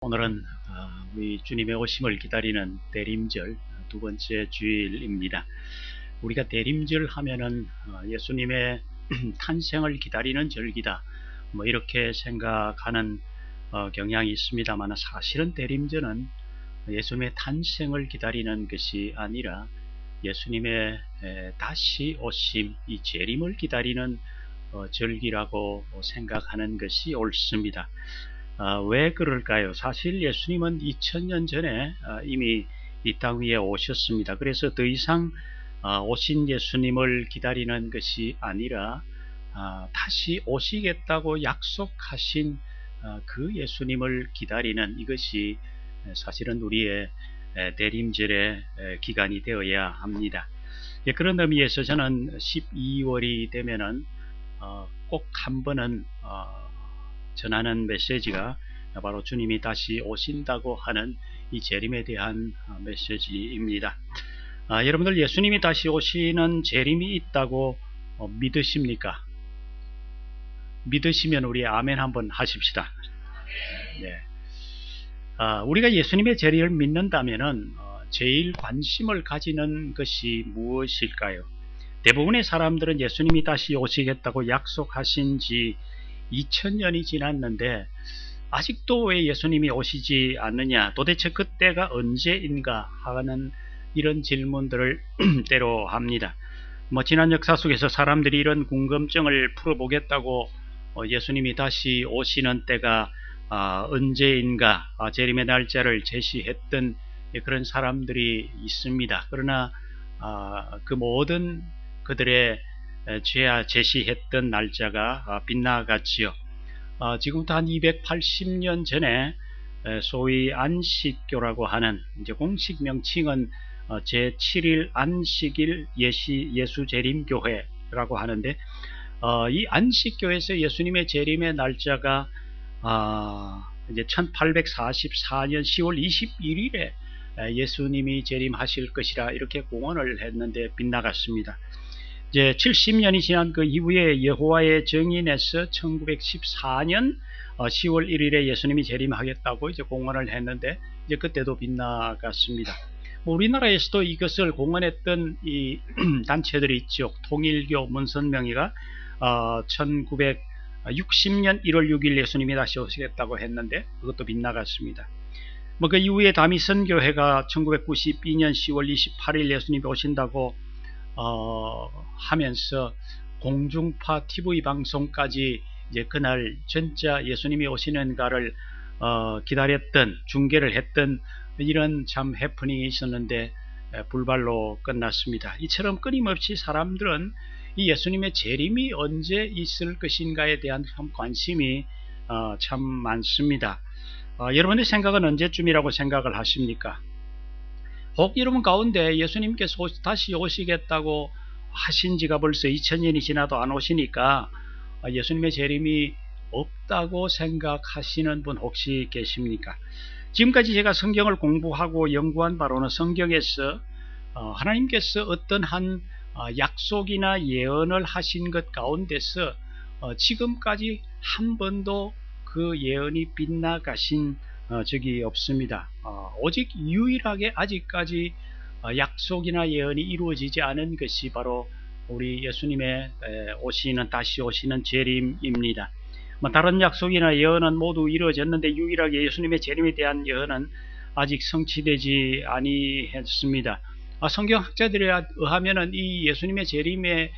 오늘은 우리 주님의 오심을 기다리는 대림절 두 번째 주일입니다. 우리가 대림절 하면은 예수님의 탄생을 기다리는 절기다, 이렇게 생각하는 경향이 있습니다만, 사실은 대림절은 예수님의 탄생을 기다리는 것이 아니라 예수님의 다시 오심, 이 재림을 기다리는 절기라고 생각하는 것이 옳습니다. 왜 그럴까요? 사실 예수님은 2000년 전에 이미 이 땅 위에 오셨습니다. 그래서 더 이상 오신 예수님을 기다리는 것이 아니라 다시 오시겠다고 약속하신 그 예수님을 기다리는 이것이 사실은 우리의 대림절의 기간이 되어야 합니다. 그런 의미에서 저는 12월이 되면은 꼭 한 번은 전하는 메시지가 바로 주님이 다시 오신다고 하는 이 재림에 대한 메시지입니다. 여러분들 예수님이 다시 오시는 재림이 있다고 믿으십니까? 믿으시면 우리 아멘 한번 하십시다. 네. 우리가 예수님의 재림을 믿는다면은 제일 관심을 가지는 것이 무엇일까요? 대부분의 사람들은 예수님이 다시 오시겠다고 약속하신 지 2000년이 지났는데 아직도 왜 예수님이 오시지 않느냐, 도대체 그때가 언제인가 하는 이런 질문들을 때로 합니다. 지난 역사 속에서 사람들이 이런 궁금증을 풀어보겠다고 예수님이 다시 오시는 때가 언제인가 재림의 날짜를 제시했던 그런 사람들이 있습니다. 그러나 그 모든 그들의 제시했던 날짜가 빗나갔지요. 지금부터 한 280년 전에 소위 안식교라고 하는, 이제 공식 명칭은 제7일 안식일 예수재림교회라고 하는데, 이 안식교에서 예수님의 재림의 날짜가 이제 1844년 10월 21일에 예수님이 재림하실 것이라 이렇게 공언을 했는데 빗나갔습니다. 이제 70년이 지난 그 이후에 여호와의 증인에서 1914년 10월 1일에 예수님이 재림하겠다고 이제 공언을 했는데 이제 그때도 빗나갔습니다. 우리나라에서도 이것을 공언했던 이 단체들이 있죠. 통일교 문선명이가 1960년 1월 6일 예수님이 다시 오시겠다고 했는데 그것도 빗나갔습니다. 그 이후에 다미선교회가 1992년 10월 28일 예수님이 오신다고 하면서 공중파 TV 방송까지 이제 그날 진짜 예수님이 오시는가를 기다렸던, 중계를 했던 이런 참 해프닝이 있었는데 불발로 끝났습니다. 이처럼 끊임없이 사람들은 이 예수님의 재림이 언제 있을 것인가에 대한 관심이 참 많습니다. 여러분의 생각은 언제쯤이라고 생각을 하십니까? 혹 여러분 가운데 예수님께서 다시 오시겠다고 하신 지가 벌써 2000년이 지나도 안 오시니까 예수님의 재림이 없다고 생각하시는 분 혹시 계십니까? 지금까지 제가 성경을 공부하고 연구한 바로는 성경에서 하나님께서 어떤 한 약속이나 예언을 하신 것 가운데서 지금까지 한 번도 그 예언이 빗나가신 적이 없습니다. 오직 유일하게 아직까지 약속이나 예언이 이루어지지 않은 것이 바로 우리 예수님의 다시 오시는 재림입니다. 다른 약속이나 예언은 모두 이루어졌는데 유일하게 예수님의 재림에 대한 예언은 아직 성취되지 아니했습니다. 성경학자들에 의하면 이 예수님의 재림에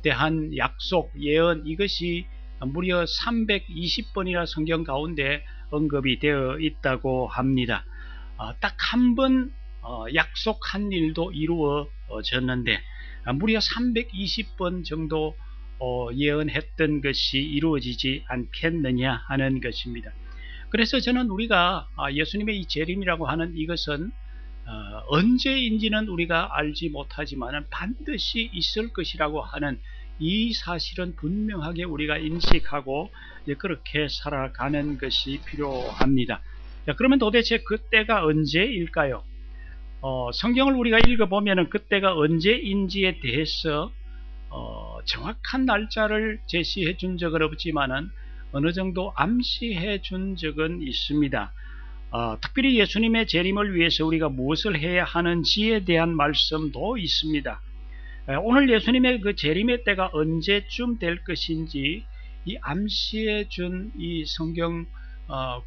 대한 약속, 예언, 이것이 무려 320번이나 성경 가운데 언급이 되어 있다고 합니다. 딱 한 번 약속한 일도 이루어졌는데 무려 320번 정도 예언했던 것이 이루어지지 않겠느냐 하는 것입니다. 그래서 저는 우리가 예수님의 이 재림이라고 하는 이것은 언제인지는 우리가 알지 못하지만 반드시 있을 것이라고 하는 이 사실은 분명하게 우리가 인식하고 그렇게 살아가는 것이 필요합니다. 그러면 도대체 그때가 언제일까요? 성경을 우리가 읽어보면 그때가 언제인지에 대해서 정확한 날짜를 제시해 준 적은 없지만은 어느 정도 암시해 준 적은 있습니다. 특별히 예수님의 재림을 위해서 우리가 무엇을 해야 하는지에 대한 말씀도 있습니다. 오늘 예수님의 그 재림의 때가 언제쯤 될 것인지 이 암시해 준 이 성경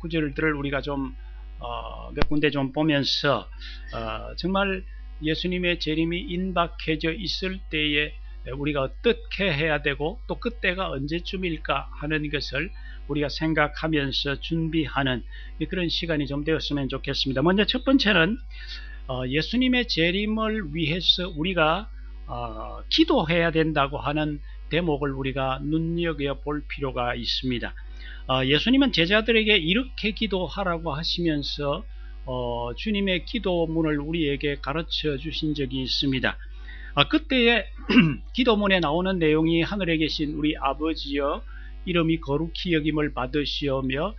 구절들을 우리가 좀 몇 군데 좀 보면서 정말 예수님의 재림이 임박해져 있을 때에 우리가 어떻게 해야 되고 또 그때가 언제쯤일까 하는 것을 우리가 생각하면서 준비하는 그런 시간이 좀 되었으면 좋겠습니다. 먼저 첫 번째는 예수님의 재림을 위해서 우리가 기도해야 된다고 하는 대목을 우리가 눈여겨볼 필요가 있습니다. 예수님은 제자들에게 이렇게 기도하라고 하시면서 주님의 기도문을 우리에게 가르쳐 주신 적이 있습니다. 그때의 기도문에 나오는 내용이 하늘에 계신 우리 아버지여 이름이 거룩히 여김을 받으시오며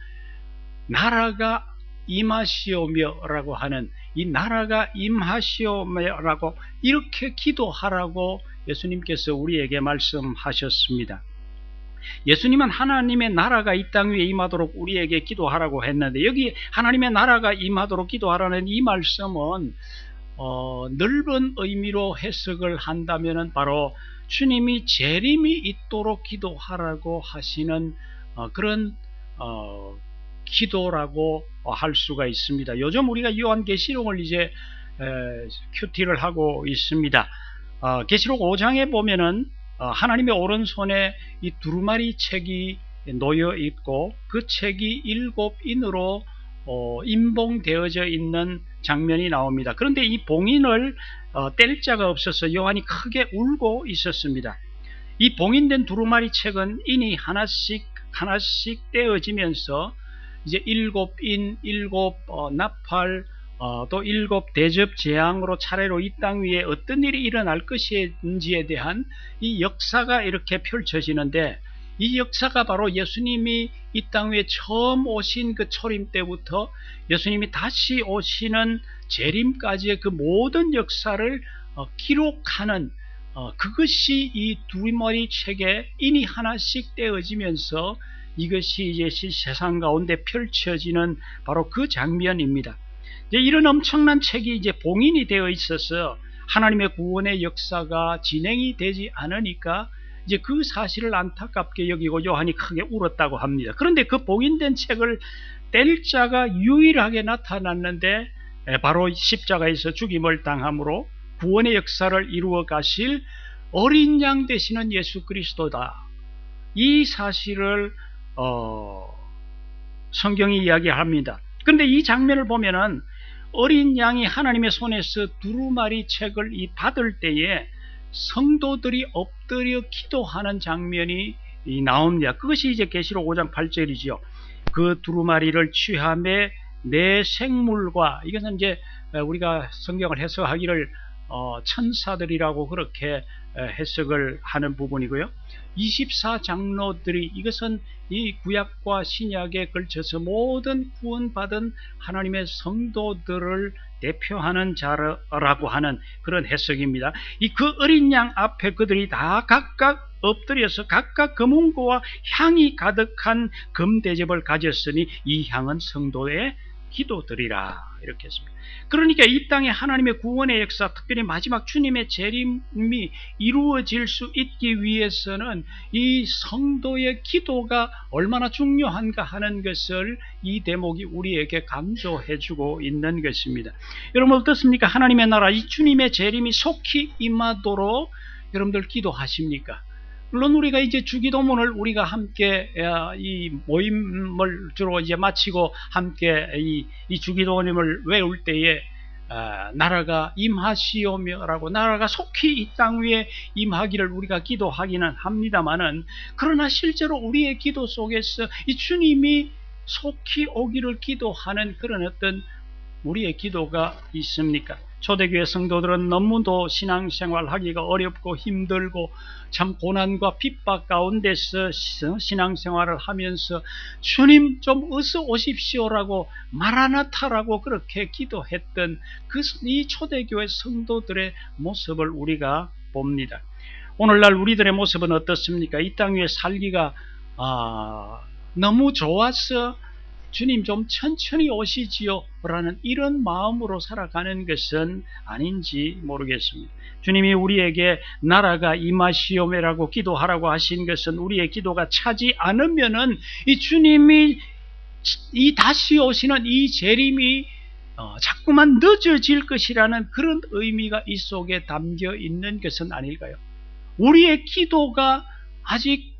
나라가 임하시오며 라고 하는 이 나라가 임하시오며 라고 이렇게 기도하라고 예수님께서 우리에게 말씀하셨습니다. 예수님은 하나님의 나라가 이 땅 위에 임하도록 우리에게 기도하라고 했는데 여기 하나님의 나라가 임하도록 기도하라는 이 말씀은 넓은 의미로 해석을 한다면 바로 주님이 재림이 있도록 기도하라고 하시는 그런 기도라고 할 수가 있습니다. 요즘 우리가 요한계시록을 이제 큐티를 하고 있습니다. 계시록 5장에 보면은 하나님의 오른손에 이 두루마리 책이 놓여 있고 그 책이 7인으로 임봉되어져 있는 장면이 나옵니다. 그런데 이 봉인을 뗄 자가 없어서 요한이 크게 울고 있었습니다. 이 봉인된 두루마리 책은 인이 하나씩 떼어지면서 이제 7인, 7 나팔, 또 7 대접 재앙으로 차례로 이 땅 위에 어떤 일이 일어날 것인지에 대한 이 역사가 이렇게 펼쳐지는데 이 역사가 바로 예수님이 이 땅 위에 처음 오신 그 초림 때부터 예수님이 다시 오시는 재림까지의 그 모든 역사를 기록하는 그것이 이 두루마리 책에 인이 하나씩 떼어지면서 이것이 이제 세상 가운데 펼쳐지는 바로 그 장면입니다. 이제 이런 엄청난 책이 이제 봉인이 되어 있어서 하나님의 구원의 역사가 진행이 되지 않으니까 이제 그 사실을 안타깝게 여기고 요한이 크게 울었다고 합니다. 그런데 그 봉인된 책을 뗄 자가 유일하게 나타났는데 바로 십자가에서 죽임을 당함으로 구원의 역사를 이루어 가실 어린 양 되시는 예수 그리스도다. 이 사실을 성경이 이야기합니다. 그런데 이 장면을 보면은 어린 양이 하나님의 손에서 두루마리 책을 받을 때에 성도들이 엎드려 기도하는 장면이 나옵니다. 그것이 이제 계시록 5장 8절이지요. 그 두루마리를 취함에 내 생물과, 이것은 이제 우리가 성경을 해석하기를 천사들이라고 그렇게 해석을 하는 부분이고요. 24장로들이, 이것은 이 구약과 신약에 걸쳐서 모든 구원받은 하나님의 성도들을 대표하는 자라고 하는 그런 해석입니다. 이 그 어린 양 앞에 그들이 다 각각 엎드려서 각각 금은고와 향이 가득한 금대접을 가졌으니 이 향은 성도의 기도들이라, 이렇게 했습니다. 그러니까 이 땅에 하나님의 구원의 역사, 특별히 마지막 주님의 재림이 이루어질 수 있기 위해서는 이 성도의 기도가 얼마나 중요한가 하는 것을 이 대목이 우리에게 강조해주고 있는 것입니다. 여러분 어떻습니까? 하나님의 나라, 이 주님의 재림이 속히 임하도록 여러분들 기도하십니까? 물론 우리가 이제 주기도문을 우리가 함께 이 모임을 주로 이제 마치고 함께 이 주기도문을 외울 때에 나라가 임하시오며라고, 나라가 속히 이 땅 위에 임하기를 우리가 기도하기는 합니다만은, 그러나 실제로 우리의 기도 속에서 이 주님이 속히 오기를 기도하는 그런 어떤 우리의 기도가 있습니까? 초대교회 성도들은 너무도 신앙생활 하기가 어렵고 힘들고 참 고난과 핍박 가운데서 신앙생활을 하면서 주님 좀 어서 오십시오라고, 마라나타라고 그렇게 기도했던 이 초대교회 성도들의 모습을 우리가 봅니다. 오늘날 우리들의 모습은 어떻습니까? 이 땅 위에 살기가 너무 좋아서 주님 좀 천천히 오시지요 라는 이런 마음으로 살아가는 것은 아닌지 모르겠습니다. 주님이 우리에게 나라가 임하시오메라고 기도하라고 하신 것은 우리의 기도가 차지 않으면은 이 주님이 이 다시 오시는 이 재림이 자꾸만 늦어질 것이라는 그런 의미가 이 속에 담겨 있는 것은 아닐까요? 우리의 기도가 아직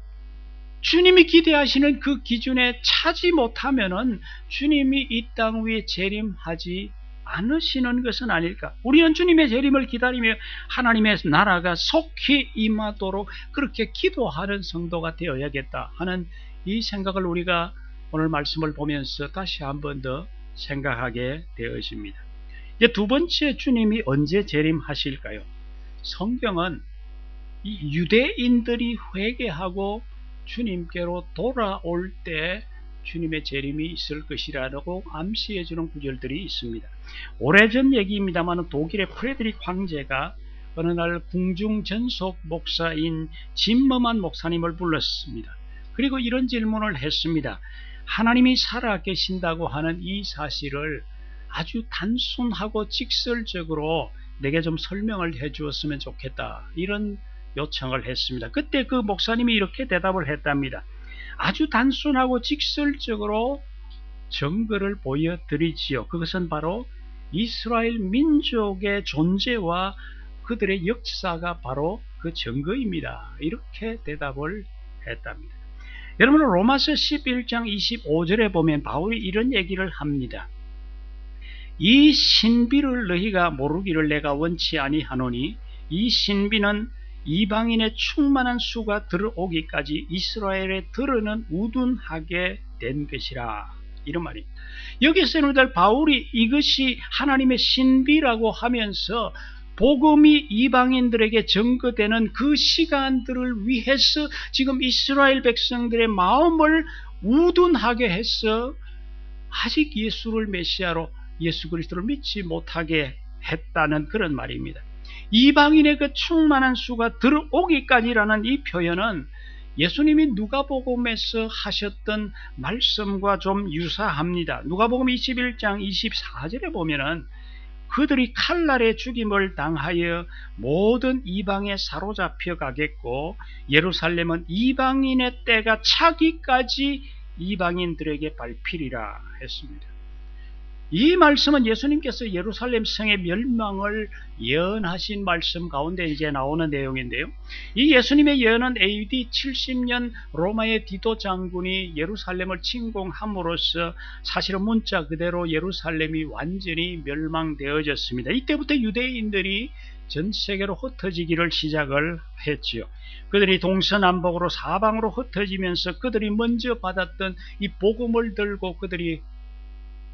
주님이 기대하시는 그 기준에 차지 못하면은 주님이 이 땅 위에 재림하지 않으시는 것은 아닐까? 우리는 주님의 재림을 기다리며 하나님의 나라가 속히 임하도록 그렇게 기도하는 성도가 되어야겠다 하는 이 생각을 우리가 오늘 말씀을 보면서 다시 한 번 더 생각하게 되어집니다. 이제 두 번째, 주님이 언제 재림하실까요? 성경은 이 유대인들이 회개하고 주님께로 돌아올 때 주님의 재림이 있을 것이라고 암시해 주는 구절들이 있습니다. 오래전 얘기입니다만 독일의 프레드릭 황제가 어느 날 궁중전속 목사인 짐머만 목사님을 불렀습니다. 그리고 이런 질문을 했습니다. 하나님이 살아 계신다고 하는 이 사실을 아주 단순하고 직설적으로 내게 좀 설명을 해 주었으면 좋겠다, 이런 요청을 했습니다. 그때 그 목사님이 이렇게 대답을 했답니다. 아주 단순하고 직설적으로 증거를 보여드리지요. 그것은 바로 이스라엘 민족의 존재와 그들의 역사가 바로 그 증거입니다. 이렇게 대답을 했답니다. 여러분, 로마서 11장 25절에 보면 바울이 이런 얘기를 합니다. 이 신비를 너희가 모르기를 내가 원치 아니하노니 이 신비는 이방인의 충만한 수가 들어오기까지 이스라엘에 들어는 우둔하게 된 것이라, 이런 말입니다. 여기서 여러분들 바울이 이것이 하나님의 신비라고 하면서 복음이 이방인들에게 증거되는 그 시간들을 위해서 지금 이스라엘 백성들의 마음을 우둔하게 해서 아직 예수를 메시아로, 예수 그리스도를 믿지 못하게 했다는 그런 말입니다. 이방인의 그 충만한 수가 들어오기까지라는 이 표현은 예수님이 누가복음에서 하셨던 말씀과 좀 유사합니다. 누가복음 21장 24절에 보면은 그들이 칼날의 죽임을 당하여 모든 이방에 사로잡혀 가겠고 예루살렘은 이방인의 때가 차기까지 이방인들에게 밟히리라 했습니다. 이 말씀은 예수님께서 예루살렘 성의 멸망을 예언하신 말씀 가운데 이제 나오는 내용인데요. 이 예수님의 예언은 AD 70년 로마의 디도 장군이 예루살렘을 침공함으로써 사실은 문자 그대로 예루살렘이 완전히 멸망되어졌습니다. 이때부터 유대인들이 전 세계로 흩어지기를 시작을 했지요. 그들이 동서남북으로 사방으로 흩어지면서 그들이 먼저 받았던 이 복음을 들고 그들이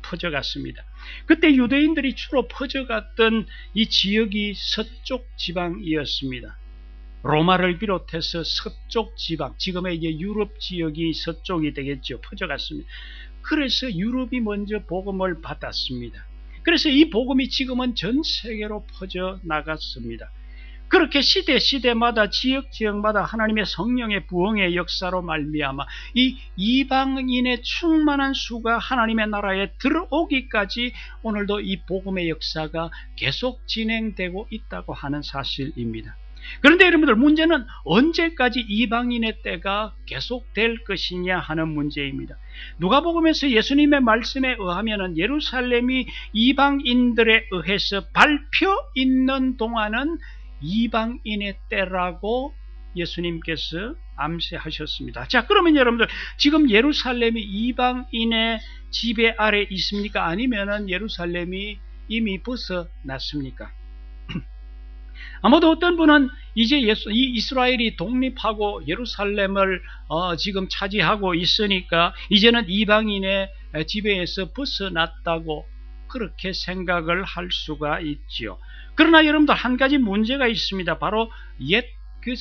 퍼져갔습니다. 그때 유대인들이 주로 퍼져갔던 이 지역이 서쪽 지방이었습니다. 로마를 비롯해서 서쪽 지방, 지금의 이제 유럽 지역이 서쪽이 되겠죠. 퍼져갔습니다. 그래서 유럽이 먼저 복음을 받았습니다. 그래서 이 복음이 지금은 전 세계로 퍼져 나갔습니다. 그렇게 시대마다 지역마다 하나님의 성령의 부흥의 역사로 말미암아 이 이방인의 충만한 수가 하나님의 나라에 들어오기까지 오늘도 이 복음의 역사가 계속 진행되고 있다고 하는 사실입니다. 그런데 여러분들, 문제는 언제까지 이방인의 때가 계속될 것이냐 하는 문제입니다. 누가복음에서 예수님의 말씀에 의하면 예루살렘이 이방인들에 의해서 밟혀 있는 동안은 이방인의 때라고 예수님께서 암시하셨습니다. 자, 그러면 여러분들, 지금 예루살렘이 이방인의 지배 아래 있습니까? 아니면은 예루살렘이 이미 벗어났습니까? 아마도 어떤 분은 이제 이 이스라엘이 독립하고 예루살렘을 지금 차지하고 있으니까 이제는 이방인의 지배에서 벗어났다고 그렇게 생각을 할 수가 있지요. 그러나 여러분들, 한 가지 문제가 있습니다. 바로 옛 그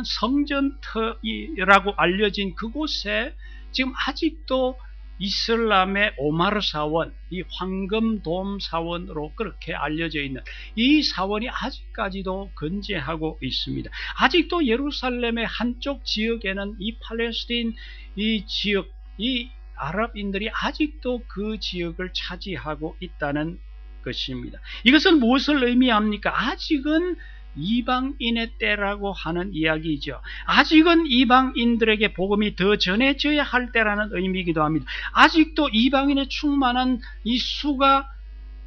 성전터라고 알려진 그곳에 지금 아직도 이슬람의 오마르 사원, 이 황금돔 사원으로 그렇게 알려져 있는 이 사원이 아직까지도 건재하고 있습니다. 아직도 예루살렘의 한쪽 지역에는 이 팔레스틴 이 지역, 이 아랍인들이 아직도 그 지역을 차지하고 있다는 것입니다. 이것은 무엇을 의미합니까? 아직은 이방인의 때라고 하는 이야기죠. 아직은 이방인들에게 복음이 더 전해져야 할 때라는 의미이기도 합니다. 아직도 이방인의 충만한 이 수가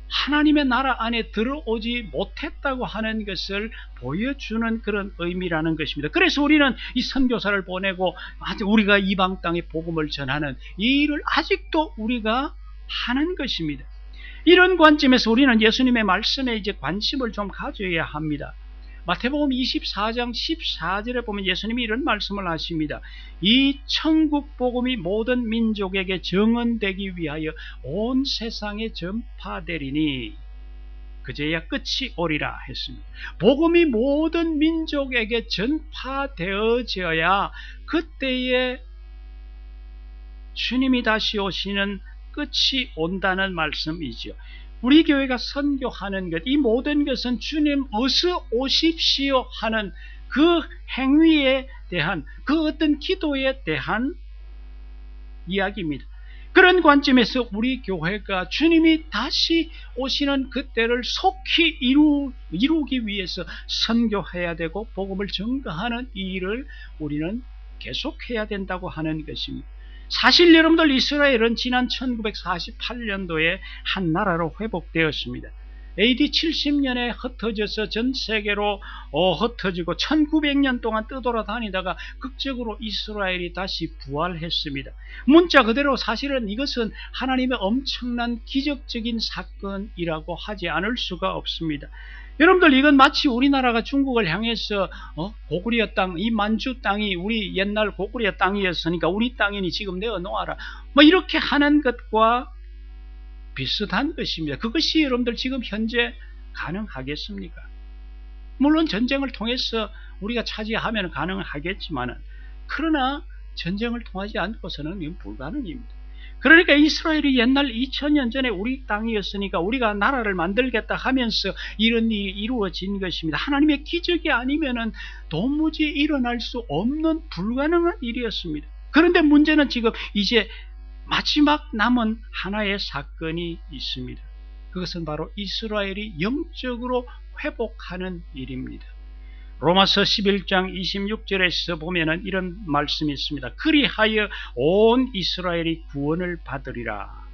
하나님의 나라 안에 들어오지 못했다고 하는 것을 보여주는 그런 의미라는 것입니다. 그래서 우리는 이 선교사를 보내고 우리가 이방 땅에 복음을 전하는 이 일을 아직도 우리가 하는 것입니다. 이런 관점에서 우리는 예수님의 말씀에 이제 관심을 좀 가져야 합니다. 마태복음 24장 14절에 보면 예수님이 이런 말씀을 하십니다. 이 천국 복음이 모든 민족에게 증언되기 위하여 온 세상에 전파되리니 그제야 끝이 오리라 했습니다. 복음이 모든 민족에게 전파되어져야 그때에 주님이 다시 오시는 끝이 온다는 말씀이죠. 우리 교회가 선교하는 것, 이 모든 것은 주님 어서 오십시오 하는 그 행위에 대한, 그 어떤 기도에 대한 이야기입니다. 그런 관점에서 우리 교회가 주님이 다시 오시는 그때를 속히 이루기 위해서 선교해야 되고 복음을 전가하는 이 일을 우리는 계속해야 된다고 하는 것입니다. 사실 여러분들, 이스라엘은 지난 1948년도에 한 나라로 회복되었습니다. AD 70년에 흩어져서 전 세계로 흩어지고 1900년 동안 떠돌아다니다가 극적으로 이스라엘이 다시 부활했습니다. 문자 그대로 사실은 이것은 하나님의 엄청난 기적적인 사건이라고 하지 않을 수가 없습니다. 여러분들, 이건 마치 우리나라가 중국을 향해서 고구려 땅, 이 만주 땅이 우리 옛날 고구려 땅이었으니까 우리 땅이니 지금 내어놓아라, 이렇게 하는 것과 비슷한 것입니다. 그것이 여러분들 지금 현재 가능하겠습니까? 물론 전쟁을 통해서 우리가 차지하면 가능하겠지만, 그러나 전쟁을 통하지 않고서는 이건 불가능입니다. 그러니까 이스라엘이 옛날 2000년 전에 우리 땅이었으니까 우리가 나라를 만들겠다 하면서 이런 일이 이루어진 것입니다. 하나님의 기적이 아니면은 도무지 일어날 수 없는 불가능한 일이었습니다. 그런데 문제는 지금 이제 마지막 남은 하나의 사건이 있습니다. 그것은 바로 이스라엘이 영적으로 회복하는 일입니다. 로마서 11장 26절에서 보면은 이런 말씀이 있습니다. 그리하여 온 이스라엘이 구원을 받으리라.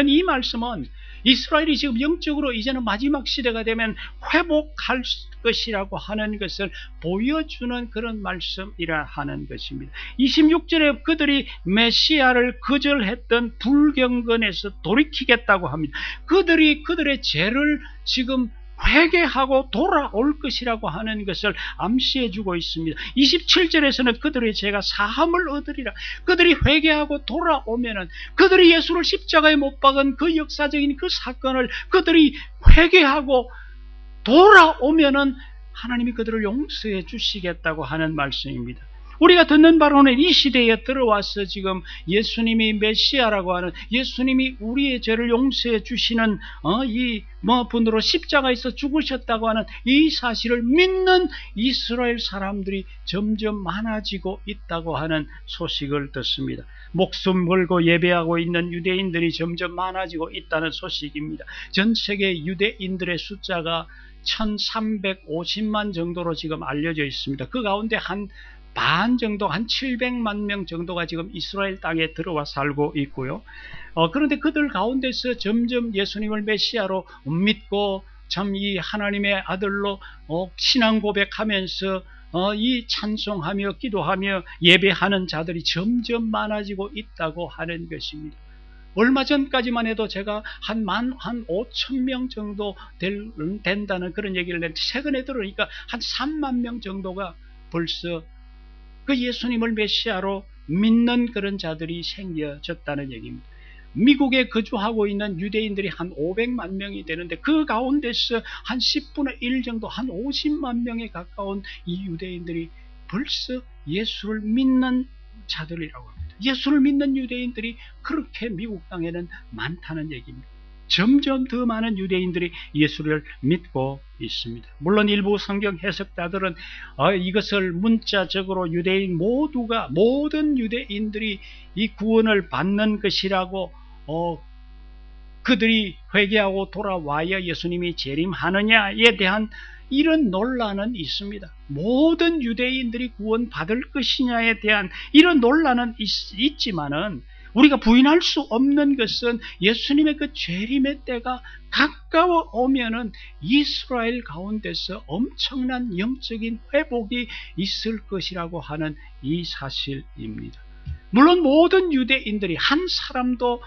이 말씀은 이스라엘이 지금 영적으로 이제는 마지막 시대가 되면 회복할 것이라고 하는 것을 보여주는 그런 말씀이라 하는 것입니다. 26절에 그들이 메시아를 거절했던 불경건에서 돌이키겠다고 합니다. 그들이 그들의 죄를 지금 회개하고 돌아올 것이라고 하는 것을 암시해 주고 있습니다. 27절에서는 그들의 죄가 사함을 얻으리라. 그들이 회개하고 돌아오면은, 그들이 예수를 십자가에 못 박은 그 역사적인 그 사건을 그들이 회개하고 돌아오면은 하나님이 그들을 용서해 주시겠다고 하는 말씀입니다. 우리가 듣는 바로는 이 시대에 들어와서 지금 예수님이 메시아라고 하는, 예수님이 우리의 죄를 용서해 주시는 분으로 십자가에서 죽으셨다고 하는 이 사실을 믿는 이스라엘 사람들이 점점 많아지고 있다고 하는 소식을 듣습니다. 목숨 걸고 예배하고 있는 유대인들이 점점 많아지고 있다는 소식입니다. 전 세계 유대인들의 숫자가 1350만 정도로 지금 알려져 있습니다. 그 가운데 한 반 정도, 한 700만 명 정도가 지금 이스라엘 땅에 들어와 살고 있고요. 그런데 그들 가운데서 점점 예수님을 메시아로 믿고 참 이 하나님의 아들로 신앙 고백하면서 이 찬송하며 기도하며 예배하는 자들이 점점 많아지고 있다고 하는 것입니다. 얼마 전까지만 해도 제가 한 5,000명 정도 된다는 그런 얘기를 했는데, 최근에 들으니까 한 3만 명 정도가 벌써 그 예수님을 메시아로 믿는 그런 자들이 생겨졌다는 얘기입니다. 미국에 거주하고 있는 유대인들이 한 500만 명이 되는데, 그 가운데서 한 10분의 1 정도, 한 50만 명에 가까운 이 유대인들이 벌써 예수를 믿는 자들이라고 합니다. 예수를 믿는 유대인들이 그렇게 미국 땅에는 많다는 얘기입니다. 점점 더 많은 유대인들이 예수를 믿고 있습니다. 물론 일부 성경 해석자들은 이것을 문자적으로 유대인 모든 유대인들이 이 구원을 받는 것이라고 그들이 회개하고 돌아와야 예수님이 재림하느냐에 대한 이런 논란은 있습니다. 모든 유대인들이 구원받을 것이냐에 대한 이런 논란은 있지만은 우리가 부인할 수 없는 것은 예수님의 그 재림의 때가 가까워 오면은 이스라엘 가운데서 엄청난 영적인 회복이 있을 것이라고 하는 이 사실입니다. 물론 모든 유대인들이 한 사람도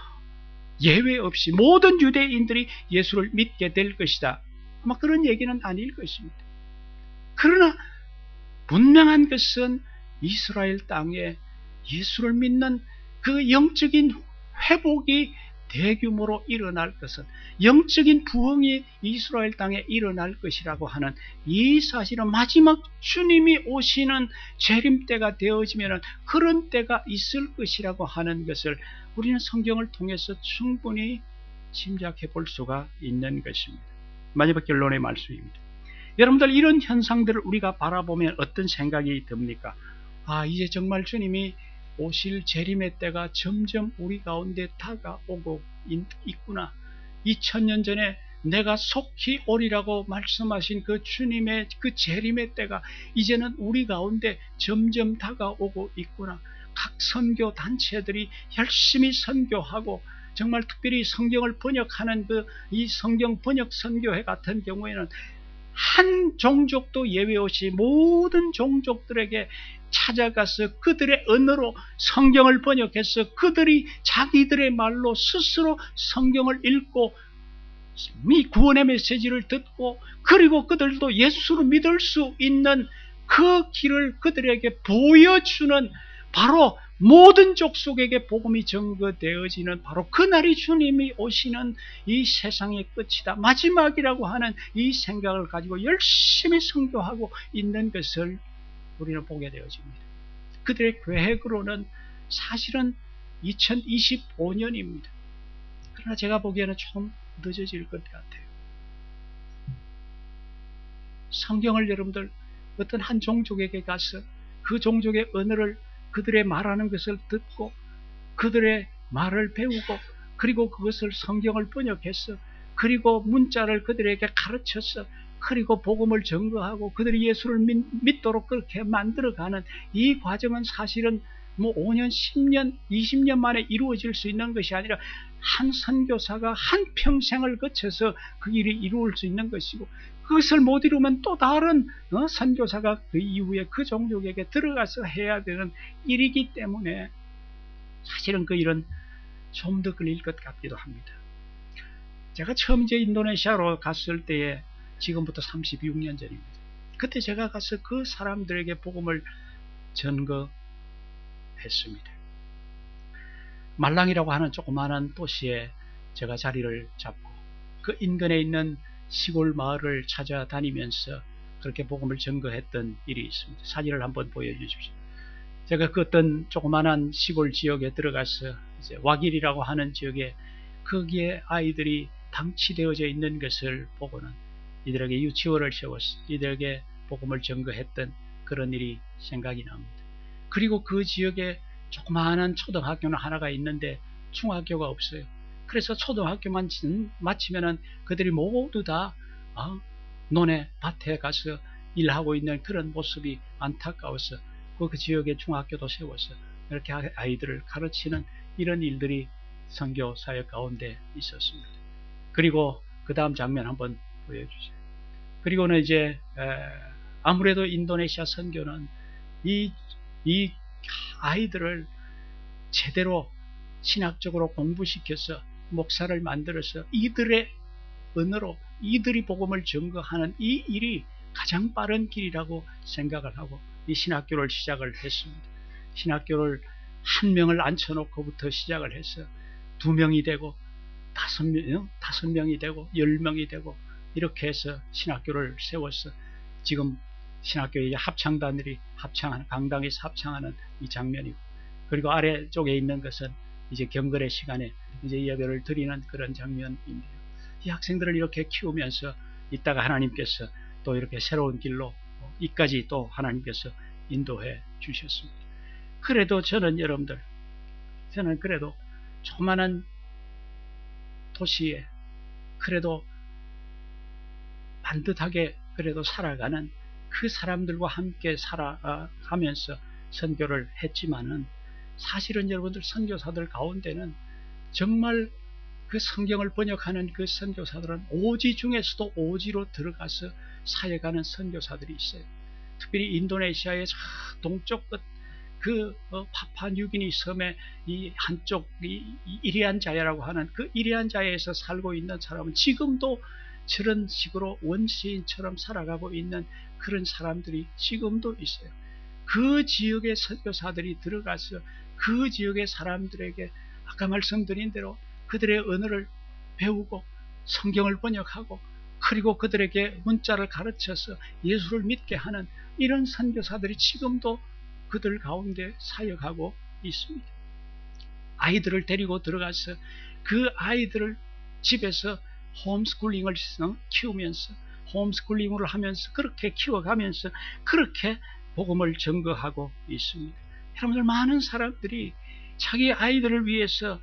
예외 없이 모든 유대인들이 예수를 믿게 될 것이다. 아마 그런 얘기는 아닐 것입니다. 그러나 분명한 것은 이스라엘 땅에 예수를 믿는 그 영적인 회복이 대규모로 일어날 것은, 영적인 부흥이 이스라엘 땅에 일어날 것이라고 하는 이 사실은 마지막 주님이 오시는 재림 때가 되어지면 그런 때가 있을 것이라고 하는 것을 우리는 성경을 통해서 충분히 짐작해 볼 수가 있는 것입니다. 마지막 결론의 말씀입니다. 여러분들, 이런 현상들을 우리가 바라보면 어떤 생각이 듭니까? 이제 정말 주님이 오실 재림의 때가 점점 우리 가운데 다가오고 있구나. 2000년 전에 내가 속히 오리라고 말씀하신 그 주님의 그 재림의 때가 이제는 우리 가운데 점점 다가오고 있구나. 각 선교 단체들이 열심히 선교하고, 정말 특별히 성경을 번역하는 이 성경 번역 선교회 같은 경우에는 한 종족도 예외 없이 모든 종족들에게 찾아가서 그들의 언어로 성경을 번역해서 그들이 자기들의 말로 스스로 성경을 읽고 이 구원의 메시지를 듣고, 그리고 그들도 예수를 믿을 수 있는 그 길을 그들에게 보여주는, 바로 모든 족속에게 복음이 전거되어지는 바로 그날이 주님이 오시는 이 세상의 끝이다, 마지막이라고 하는 이 생각을 가지고 열심히 선교하고 있는 것을 우리는 보게 되어집니다. 그들의 계획으로는 사실은 2025년입니다. 그러나 제가 보기에는 좀 늦어질 것 같아요. 성경을 여러분들 어떤 한 종족에게 가서 그 종족의 언어를, 그들의 말하는 것을 듣고 그들의 말을 배우고, 그리고 그것을 성경을 번역해서, 그리고 문자를 그들에게 가르쳐서, 그리고 복음을 전거하고 그들이 예수를 믿도록 그렇게 만들어가는 이 과정은 사실은 5년, 10년, 20년 만에 이루어질 수 있는 것이 아니라 한 선교사가 한 평생을 거쳐서 그 일이 이루어질 수 있는 것이고, 그것을 못 이루면 또 다른 선교사가 그 이후에 그 종족에게 들어가서 해야 되는 일이기 때문에 사실은 그 일은 좀 더 걸릴 것 같기도 합니다. 제가 처음 이제 인도네시아로 갔을 때에 지금부터 36년 전입니다. 그때 제가 가서 그 사람들에게 복음을 전거했습니다. 말랑이라고 하는 조그마한 도시에 제가 자리를 잡고 그 인근에 있는 시골 마을을 찾아다니면서 그렇게 복음을 전거했던 일이 있습니다. 사진을 한번 보여주십시오. 제가 그 어떤 조그마한 시골 지역에 들어가서 이제 와길이라고 하는 지역에 거기에 아이들이 방치되어져 있는 것을 보고는 이들에게 유치원을 세워서 이들에게 복음을 전거했던 그런 일이 생각이 납니다. 그리고 그 지역에 조그마한 초등학교는 하나가 있는데 중학교가 없어요. 그래서 초등학교만 마치면은 그들이 모두 다 논에 밭에 가서 일하고 있는 그런 모습이 안타까워서 그 지역에 중학교도 세워서 이렇게 아이들을 가르치는 이런 일들이 선교 사역 가운데 있었습니다. 그리고 그 다음 장면 한번 보여주세요. 그리고는 이제 아무래도 인도네시아 선교는 이 아이들을 제대로 신학적으로 공부시켜서 목사를 만들어서 이들의 언어로 이들이 복음을 전거하는 이 일이 가장 빠른 길이라고 생각을 하고 이 신학교를 시작을 했습니다. 신학교를 한 명을 앉혀놓고부터 시작을 해서 2명이 되고 5명이 되고 10명이 되고 이렇게 해서 신학교를 세워서 지금 신학교의 합창단들이 합창하는, 강당에서 합창하는 이 장면이고, 그리고 아래쪽에 있는 것은 이제 경건의 시간에 이제 예배를 드리는 그런 장면인데요. 이 학생들을 이렇게 키우면서 있다가 하나님께서 또 이렇게 새로운 길로 이까지 또 하나님께서 인도해 주셨습니다. 그래도 저는 그래도 조그마한 도시에 그래도 반듯하게 그래도 살아가는 그 사람들과 함께 살아가면서 선교를 했지만은, 사실은 여러분들 선교사들 가운데는 정말 그 성경을 번역하는 그 선교사들은 오지 중에서도 오지로 들어가서 사역하는 선교사들이 있어요. 특별히 인도네시아의 동쪽 끝 그 파푸아뉴기니 섬의 이 한쪽 이리안자야라고 하는 그 이리안자야에서 살고 있는 사람은 지금도 저런 식으로 원시인처럼 살아가고 있는 그런 사람들이 지금도 있어요. 그 지역의 선교사들이 들어가서 그 지역의 사람들에게 아까 말씀드린 대로 그들의 언어를 배우고 성경을 번역하고 그리고 그들에게 문자를 가르쳐서 예수를 믿게 하는 이런 선교사들이 지금도 그들 가운데 사역하고 있습니다. 아이들을 데리고 들어가서 그 아이들을 집에서 홈스쿨링을 키우면서 홈스쿨링을 하면서 그렇게 키워가면서 그렇게 복음을 전거하고 있습니다. 여러분들, 많은 사람들이 자기 아이들을 위해서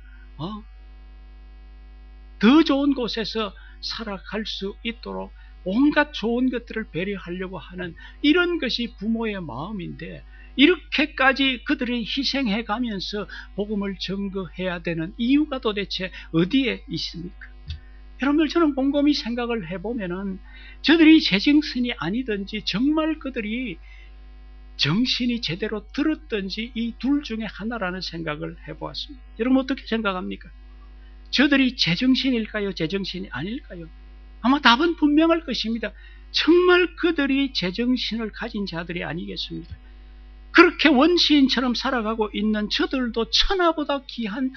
더 좋은 곳에서 살아갈 수 있도록 온갖 좋은 것들을 배려하려고 하는 이런 것이 부모의 마음인데, 이렇게까지 그들이 희생해 가면서 복음을 전거해야 되는 이유가 도대체 어디에 있습니까? 여러분들, 저는 곰곰이 생각을 해보면은 저들이 제정신이 아니든지 정말 그들이 정신이 제대로 들었든지 이 둘 중에 하나라는 생각을 해보았습니다. 여러분, 어떻게 생각합니까? 저들이 제정신일까요? 제정신이 아닐까요? 아마 답은 분명할 것입니다. 정말 그들이 제정신을 가진 자들이 아니겠습니까? 그렇게 원시인처럼 살아가고 있는 저들도 천하보다 귀한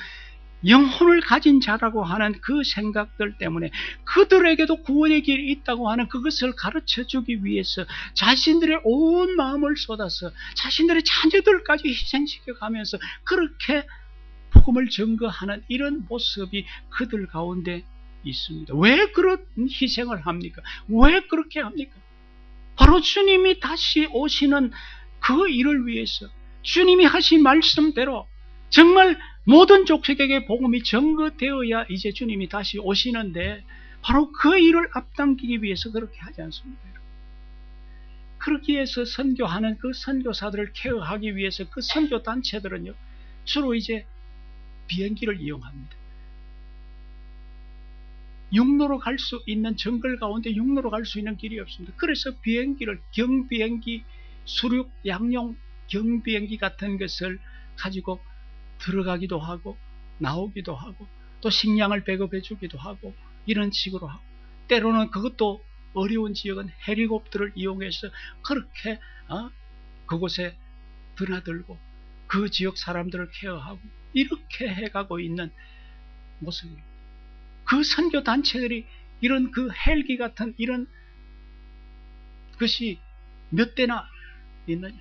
영혼을 가진 자라고 하는 그 생각들 때문에 그들에게도 구원의 길이 있다고 하는 그것을 가르쳐주기 위해서 자신들의 온 마음을 쏟아서 자신들의 자녀들까지 희생시켜가면서 그렇게 복음을 전거하는 이런 모습이 그들 가운데 있습니다. 왜 그런 희생을 합니까? 왜 그렇게 합니까? 바로 주님이 다시 오시는 그 일을 위해서, 주님이 하신 말씀대로 정말 모든 족속에게 복음이 전거되어야 이제 주님이 다시 오시는데, 바로 그 일을 앞당기기 위해서 그렇게 하지 않습니까? 그렇게 해서 선교하는 그 선교사들을 케어하기 위해서 그 선교단체들은요, 주로 이제 비행기를 이용합니다. 육로로 갈 수 있는 정글 가운데 육로로 갈 수 있는 길이 없습니다. 그래서 비행기를, 경비행기, 수륙, 양용 경비행기 같은 것을 가지고 들어가기도 하고 나오기도 하고 또 식량을 배급해 주기도 하고 이런 식으로 하고, 때로는 그것도 어려운 지역은 헬리콥터를 이용해서 그렇게 그곳에 드나들고 그 지역 사람들을 케어하고 이렇게 해가고 있는 모습입니다. 그 선교단체들이 이런 그 헬기 같은 이런 것이 몇 대나 있느냐?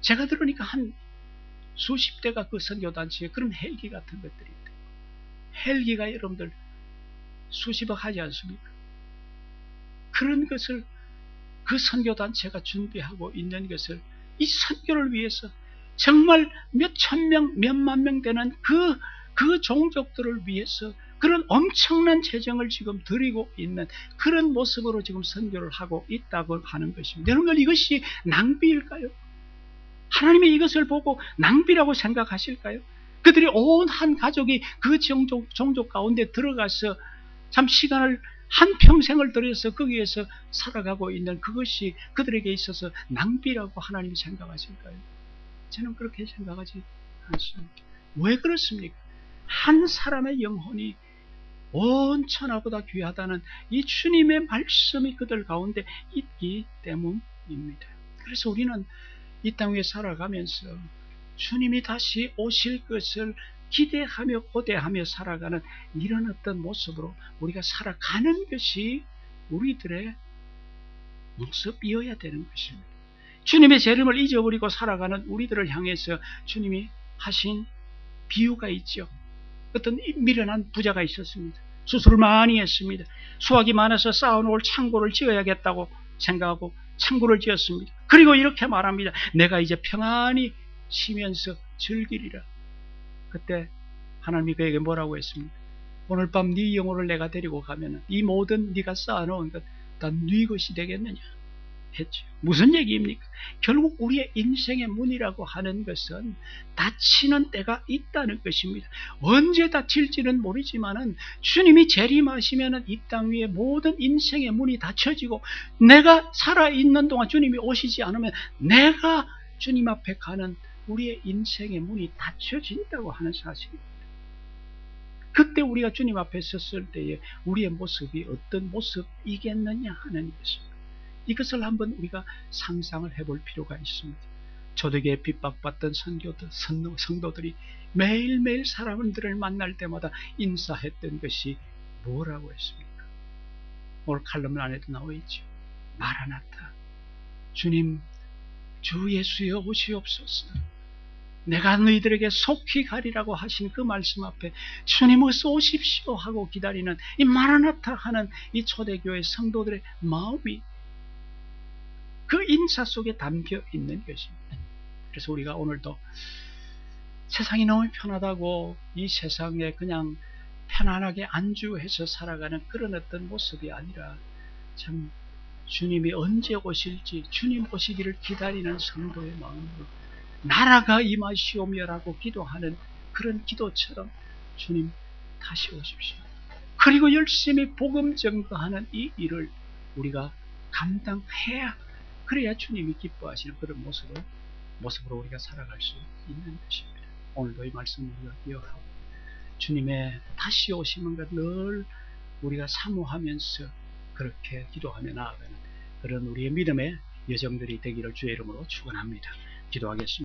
제가 들으니까 한 수십 대가 그 선교단체에 그런 헬기 같은 것들이 있대요. 헬기가 여러분들 수십억 하지 않습니까? 그런 것을 그 선교단체가 준비하고 있는 것을 이 선교를 위해서 정말 몇 천 명, 몇만 명 되는 그 종족들을 위해서 그런 엄청난 재정을 지금 드리고 있는 그런 모습으로 지금 선교를 하고 있다고 하는 것입니다. 여러분, 이것이 낭비일까요? 하나님이 이것을 보고 낭비라고 생각하실까요? 그들이 온 한 가족이 그 종족 가운데 들어가서 참 시간을 한평생을 들여서 거기에서 살아가고 있는 그것이 그들에게 있어서 낭비라고 하나님이 생각하실까요? 저는 그렇게 생각하지 않습니다. 왜 그렇습니까? 한 사람의 영혼이 온 천하보다 귀하다는 이 주님의 말씀이 그들 가운데 있기 때문입니다. 그래서 우리는 이 땅 위에 살아가면서 주님이 다시 오실 것을 기대하며 고대하며 살아가는 이런 어떤 모습으로 우리가 살아가는 것이 우리들의 모습이어야 되는 것입니다. 주님의 재림을 잊어버리고 살아가는 우리들을 향해서 주님이 하신 비유가 있죠. 어떤 미련한 부자가 있었습니다. 수술을 많이 했습니다. 수확이 많아서 쌓아놓을 창고를 지어야겠다고 생각하고 창고를 지었습니다. 그리고 이렇게 말합니다. 내가 이제 평안히 쉬면서 즐기리라. 그때 하나님이 그에게 뭐라고 했습니까? 오늘 밤 네 영혼을 내가 데리고 가면 이 모든 네가 쌓아놓은 것 다 네 것이 되겠느냐 했죠. 무슨 얘기입니까? 결국 우리의 인생의 문이라고 하는 것은 닫히는 때가 있다는 것입니다. 언제 닫힐지는 모르지만은 주님이 재림하시면은 이 땅 위에 모든 인생의 문이 닫혀지고 내가 살아있는 동안 주님이 오시지 않으면 내가 주님 앞에 가는 우리의 인생의 문이 닫혀진다고 하는 사실입니다. 그때 우리가 주님 앞에 섰을 때에 우리의 모습이 어떤 모습이겠느냐 하는 것입니다. 이것을 한번 우리가 상상을 해볼 필요가 있습니다. 초대교회 핍박받던 성도들이 매일매일 사람들을 만날 때마다 인사했던 것이 뭐라고 했습니까? 오늘 칼럼 안에도 나와 있죠. 마라나타, 주님 주 예수여 오시옵소서. 내가 너희들에게 속히 가리라고 하신 그 말씀 앞에 주님 어서 오십시오 하고 기다리는 이 마라나타 하는 이 초대교회 성도들의 마음이 그 인사 속에 담겨 있는 것입니다. 그래서 우리가 오늘도 세상이 너무 편하다고 이 세상에 그냥 편안하게 안주해서 살아가는 그런 어떤 모습이 아니라 참 주님이 언제 오실지 주님 오시기를 기다리는 성도의 마음으로 나라가 임하시오며라고 기도하는 그런 기도처럼 주님 다시 오십시오. 그리고 열심히 복음 전도하는 이 일을 우리가 감당해야 그래야 주님이 기뻐하시는 그런 모습으로 우리가 살아갈 수 있는 것입니다. 오늘도 이 말씀을 우리가 기억하고 주님의 다시 오시는 것 늘 우리가 사모하면서 그렇게 기도하며 나아가는 그런 우리의 믿음의 여정들이 되기를 주의 이름으로 축원합니다. 기도하겠습니다.